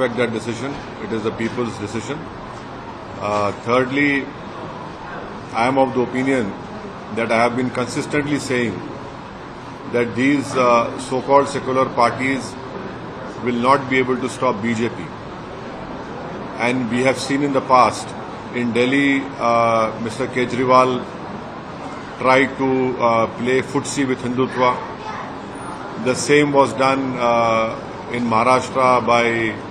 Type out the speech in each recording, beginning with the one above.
Respect that decision. It is the people's decision. Thirdly, I am of the opinion that I have been consistently saying that these so-called secular parties will not be able to stop BJP. And we have seen in the past, in Delhi, Mr. Kejriwal tried to play footsie with Hindutva. The same was done in Maharashtra by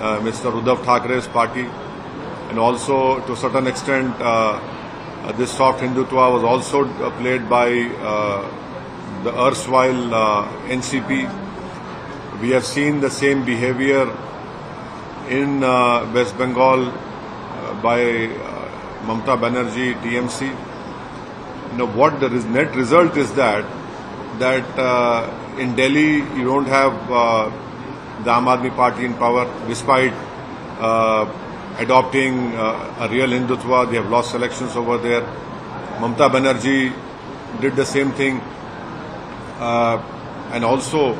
Mr. Uddhav Thackeray's party, and also to a certain extent this soft Hindutva was also played by the erstwhile NCP. We have seen the same behavior in West Bengal by Mamata Banerjee, TMC. What the net result is that in Delhi you don't have the Aam Aadmi Party in power, despite adopting a real Hindutva. They have lost elections over there. Mamata Banerjee did the same thing. And also,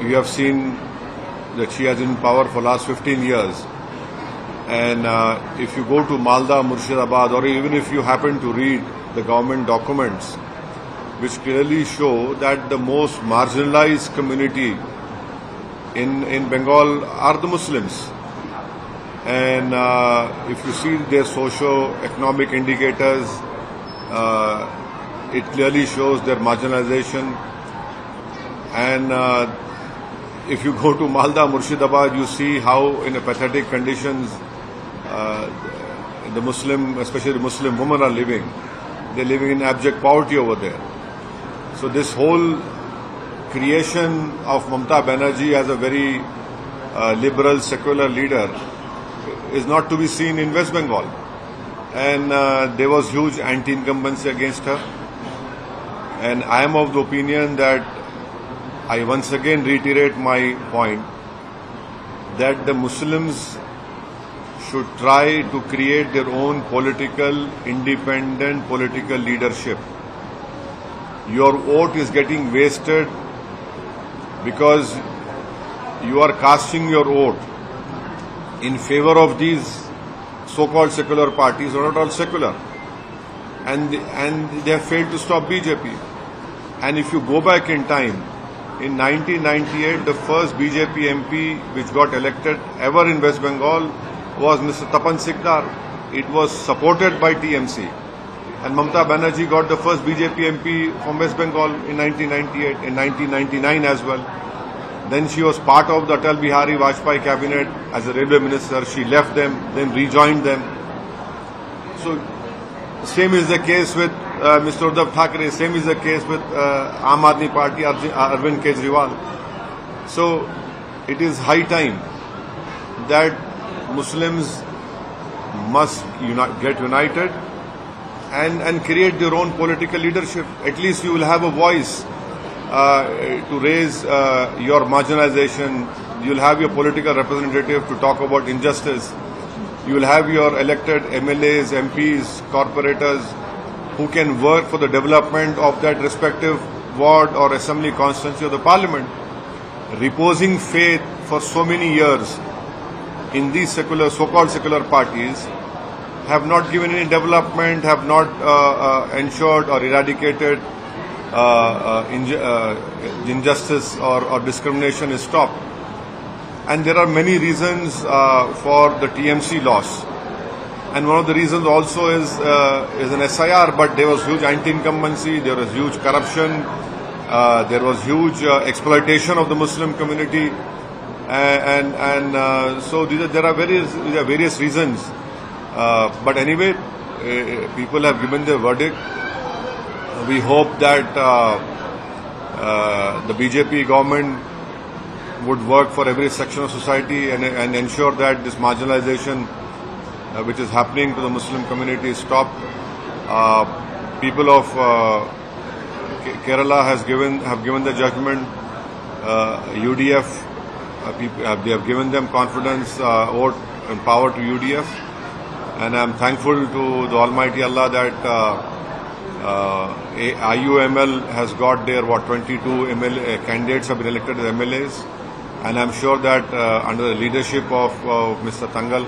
you have seen that she has been in power for the last 15 years. And if you go to Malda, Murshidabad, or even if you happen to read the government documents, which clearly show that the most marginalized community in Bengal are the Muslims. And if you see their socio-economic indicators, it clearly shows their marginalization. And if you go to Malda, Murshidabad, you see how in a pathetic conditions the Muslim, especially the Muslim women are living. They're living in abject poverty over there. So this whole creation of Mamata Banerjee as a very liberal, secular leader is not to be seen in West Bengal. And there was huge anti-incumbency against her. And I am of the opinion that I once again reiterate my point that the Muslims should try to create their own independent political leadership. Your vote is getting wasted because you are casting your vote in favor of these so-called secular parties who are not all secular. And they have failed to stop BJP. And if you go back in time, in 1998, the first BJP MP which got elected ever in West Bengal was Mr. Tapan Sikdar. It was supported by TMC. And Mamata Banerjee got the first BJP MP from West Bengal in 1998, in 1999 as well. Then she was part of the Atal Bihari Vajpayee cabinet as a railway minister. She left them, then rejoined them. So, same is the case with Mr. Uddhav Thackeray. Same is the case with Aam Aadmi Party, Arvind Kejriwal. So, it is high time that Muslims must get united and create their own political leadership. At least you will have a voice to raise your marginalization. You will have your political representative to talk about injustice. You will have your elected MLAs, MPs, corporators who can work for the development of that respective ward or assembly constituency of the parliament. Reposing faith for so many years in these so-called secular parties have not given any development, have not ensured or eradicated injustice or discrimination is stopped. And there are many reasons for the TMC loss. And one of the reasons also is an SIR, but there was huge anti-incumbency, there was huge corruption, there was huge exploitation of the Muslim community. So there are various reasons. But anyway, people have given their verdict. We hope that the BJP government would work for every section of society and ensure that this marginalization which is happening to the Muslim community is stopped. People of Kerala have given the judgment. UDF, they have given them confidence, vote and power to UDF. And I am thankful to the Almighty Allah that IUML has got their 22 candidates have been elected as MLAs, and I'm sure that under the leadership of Mr. Tangal,